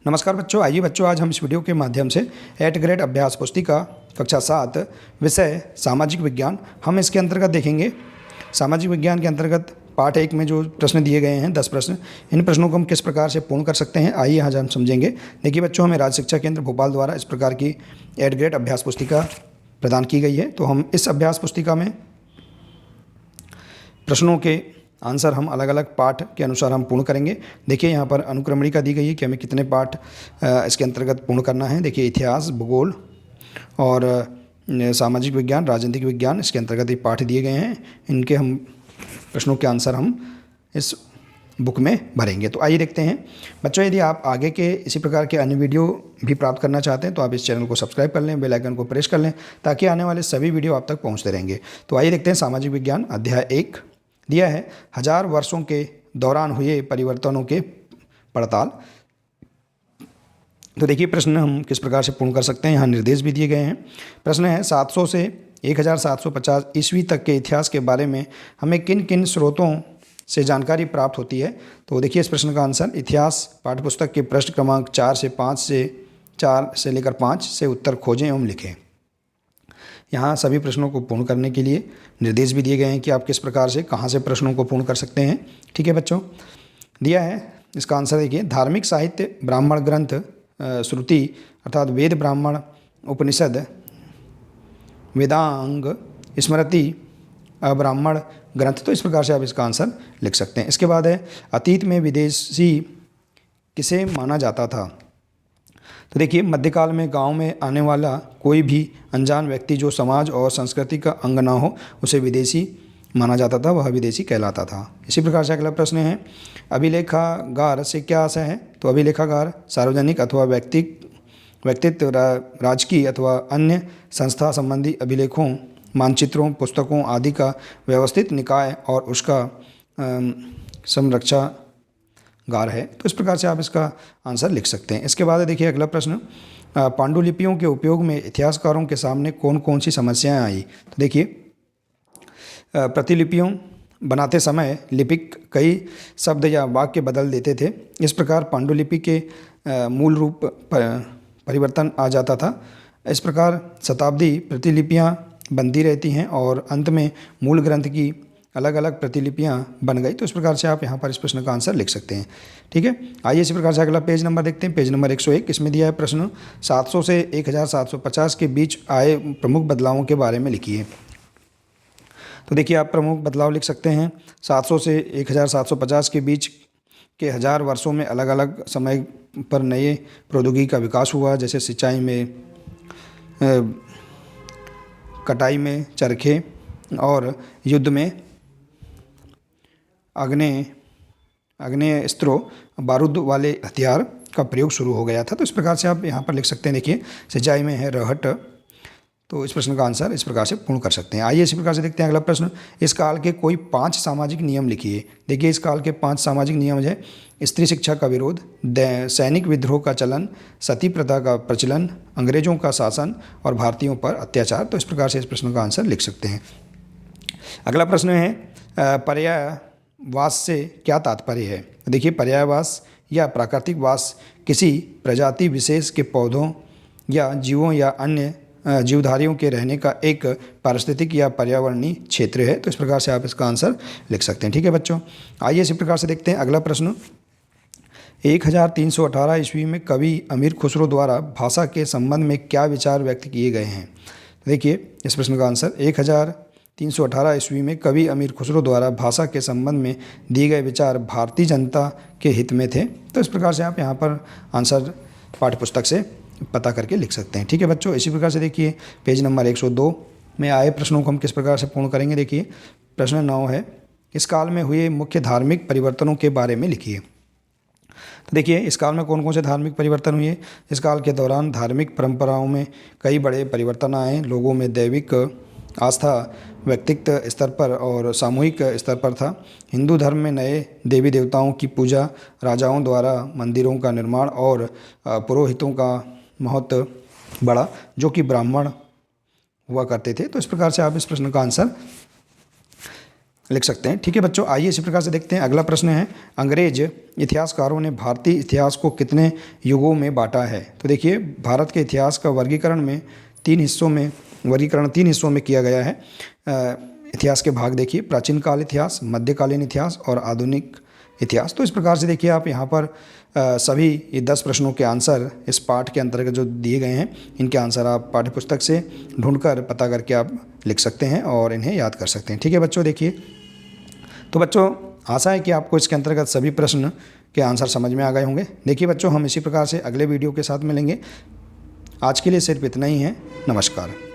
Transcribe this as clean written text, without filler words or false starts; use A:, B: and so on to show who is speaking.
A: नमस्कार बच्चों, आइए बच्चों आज हम इस वीडियो के माध्यम से 8th ग्रेड अभ्यास पुस्तिका कक्षा 7 विषय सामाजिक विज्ञान हम इसके अंतर्गत देखेंगे। सामाजिक विज्ञान के अंतर्गत पाठ 1 में जो प्रश्न दिए गए हैं 10 प्रश्न, इन प्रश्नों को हम किस प्रकार से पूर्ण कर सकते हैं आइए आज हम समझेंगे। देखिए बच्चों, हमें राज्य शिक्षा केंद्र भोपाल द्वारा इस प्रकार की 8th ग्रेड अभ्यास पुस्तिका प्रदान की गई है। तो हम इस अभ्यास पुस्तिका में प्रश्नों के आंसर हम अलग अलग पाठ के अनुसार हम पूर्ण करेंगे। देखिए यहाँ पर अनुक्रमणिका दी गई है कि हमें कितने पाठ इसके अंतर्गत पूर्ण करना है। देखिए इतिहास, भूगोल और सामाजिक विज्ञान, राजनीतिक विज्ञान इसके अंतर्गत ये पाठ दिए गए हैं। इनके हम प्रश्नों के आंसर हम इस बुक में भरेंगे। तो आइए देखते हैं बच्चों, यदि आप आगे के इसी प्रकार के अन्य वीडियो भी प्राप्त करना चाहते हैं तो आप इस चैनल को सब्सक्राइब कर लें, बेल आइकन को प्रेस कर लें ताकि आने वाले सभी वीडियो आप तक पहुँचते रहेंगे। तो आइए देखते हैं सामाजिक विज्ञान अध्याय 1 दिया है 1000 वर्षों के दौरान हुए परिवर्तनों के पड़ताल। तो देखिए प्रश्न हम किस प्रकार से पूर्ण कर सकते हैं, यहाँ निर्देश भी दिए गए हैं। प्रश्न है 700 से 1750 ईस्वी तक के इतिहास के बारे में हमें किन किन स्रोतों से जानकारी प्राप्त होती है। तो देखिए इस प्रश्न का आंसर इतिहास पाठ्यपुस्तक के पृष्ठ क्रमांक 4 से लेकर 5 से उत्तर खोजें एवं लिखें। यहाँ सभी प्रश्नों को पूर्ण करने के लिए निर्देश भी दिए गए हैं कि आप किस प्रकार से कहाँ से प्रश्नों को पूर्ण कर सकते हैं। ठीक है बच्चों, दिया है इसका आंसर देखिए धार्मिक साहित्य, ब्राह्मण ग्रंथ, श्रुति अर्थात वेद, ब्राह्मण, उपनिषद, वेदांग, स्मृति, अब्राह्मण ग्रंथ। तो इस प्रकार से आप इसका आंसर लिख सकते हैं। इसके बाद है अतीत में विदेशी किसे माना जाता था। तो देखिए मध्यकाल में गांव में आने वाला कोई भी अनजान व्यक्ति जो समाज और संस्कृति का अंग ना हो उसे विदेशी माना जाता था, वह विदेशी कहलाता था। इसी प्रकार से अगला प्रश्न है अभिलेखागार से क्या आशय है। तो अभिलेखागार सार्वजनिक अथवा व्यक्तित्व, राजकीय अथवा अन्य संस्था संबंधी अभिलेखों, मानचित्रों, पुस्तकों आदि का व्यवस्थित निकाय और उसका संरक्षागार है। तो इस प्रकार से आप इसका आंसर लिख सकते हैं। इसके बाद देखिए अगला प्रश्न पांडुलिपियों के उपयोग में इतिहासकारों के सामने कौन कौन सी समस्याएं आई। तो देखिए प्रतिलिपियों बनाते समय लिपिक कई शब्द या वाक्य बदल देते थे। इस प्रकार पांडुलिपि के मूल रूप परिवर्तन आ जाता था। इस प्रकार शताब्दी प्रतिलिपियां बनती रहती हैं और अंत में मूल ग्रंथ की अलग अलग प्रतिलिपियां बन गई। तो इस प्रकार से आप यहाँ पर इस प्रश्न का आंसर लिख सकते हैं। ठीक है, आइए इसी प्रकार से अगला पेज नंबर देखते हैं। पेज नंबर 101, इसमें दिया है प्रश्न 700 से 1750 के बीच आए प्रमुख बदलावों के बारे में लिखिए। तो देखिए आप प्रमुख बदलाव लिख सकते हैं। 700 से 1750 के बीच के 1000 वर्षों में अलग अलग समय पर नए प्रौद्योगिकी का विकास हुआ, जैसे सिंचाई में, कटाई में चरखे और युद्ध में आग्नेयास्त्रों, बारूद वाले हथियार का प्रयोग शुरू हो गया था। तो इस प्रकार से आप यहाँ पर लिख सकते हैं। देखिए सिंचाई में है रहट, तो इस प्रश्न का आंसर इस प्रकार से पूर्ण कर सकते हैं। आइए इसी प्रकार से देखते हैं अगला प्रश्न इस काल के कोई 5 सामाजिक नियम लिखिए। देखिए इस काल के 5 सामाजिक नियम है स्त्री शिक्षा का विरोध, सैनिक विद्रोह का चलन, सती प्रथा का प्रचलन, अंग्रेजों का शासन और भारतीयों पर अत्याचार। तो इस प्रकार से इस प्रश्न का आंसर लिख सकते हैं। अगला प्रश्न है पर्यायवास से क्या तात्पर्य है। देखिए पर्यायवास या प्राकृतिक वास किसी प्रजाति विशेष के पौधों या जीवों या अन्य जीवधारियों के रहने का एक पारिस्थितिक या पर्यावरणीय क्षेत्र है। तो इस प्रकार से आप इसका आंसर लिख सकते हैं। ठीक है बच्चों, आइए इसी प्रकार से देखते हैं अगला प्रश्न 1318 ईस्वी में कवि अमीर खुसरो द्वारा भाषा के संबंध में क्या विचार व्यक्त किए गए हैं। देखिए इस प्रश्न का आंसर 1318 ईस्वी में कवि अमीर खुसरो द्वारा भाषा के संबंध में दिए गए विचार भारतीय जनता के हित में थे। तो इस प्रकार से आप यहाँ पर आंसर पाठ्यपुस्तक से पता करके लिख सकते हैं। ठीक है बच्चों, इसी प्रकार से देखिए पेज नंबर 102 में आए प्रश्नों को हम किस प्रकार से पूर्ण करेंगे। देखिए प्रश्न 9 है इस काल में हुए मुख्य धार्मिक परिवर्तनों के बारे में लिखिए। तो देखिए इस काल में कौन कौन से धार्मिक परिवर्तन हुए। इस काल के दौरान धार्मिक परंपराओं में कई बड़े परिवर्तन आए। लोगों में दैविक आस्था व्यक्तिगत स्तर पर और सामूहिक स्तर पर था। हिंदू धर्म में नए देवी देवताओं की पूजा, राजाओं द्वारा मंदिरों का निर्माण और पुरोहितों का महत्व बढ़ा जो कि ब्राह्मण हुआ करते थे। तो इस प्रकार से आप इस प्रश्न का आंसर लिख सकते हैं। ठीक है बच्चों, आइए इसी प्रकार से देखते हैं। अगला प्रश्न है, अंग्रेज इतिहासकारों ने भारतीय इतिहास को कितने युगों में बांटा है? तो देखिए, भारत के इतिहास का वर्गीकरण तीन हिस्सों में किया गया है। इतिहास के भाग देखिए, प्राचीन काल इतिहास, मध्यकालीन इतिहास और आधुनिक इतिहास। तो इस प्रकार से देखिए आप यहाँ पर सभी ये 10 प्रश्नों के आंसर इस पाठ के अंतर्गत जो दिए गए हैं, इनके आंसर आप पाठ्यपुस्तक से ढूंढकर पता करके आप लिख सकते हैं और इन्हें याद कर सकते हैं। ठीक है बच्चों, देखिए तो बच्चों आशा है कि आपको इसके अंतर्गत सभी प्रश्न के आंसर समझ में आ गए होंगे। देखिए बच्चों, हम इसी प्रकार से अगले वीडियो के साथ मिलेंगे। आज के लिए सिर्फ इतना ही है। नमस्कार।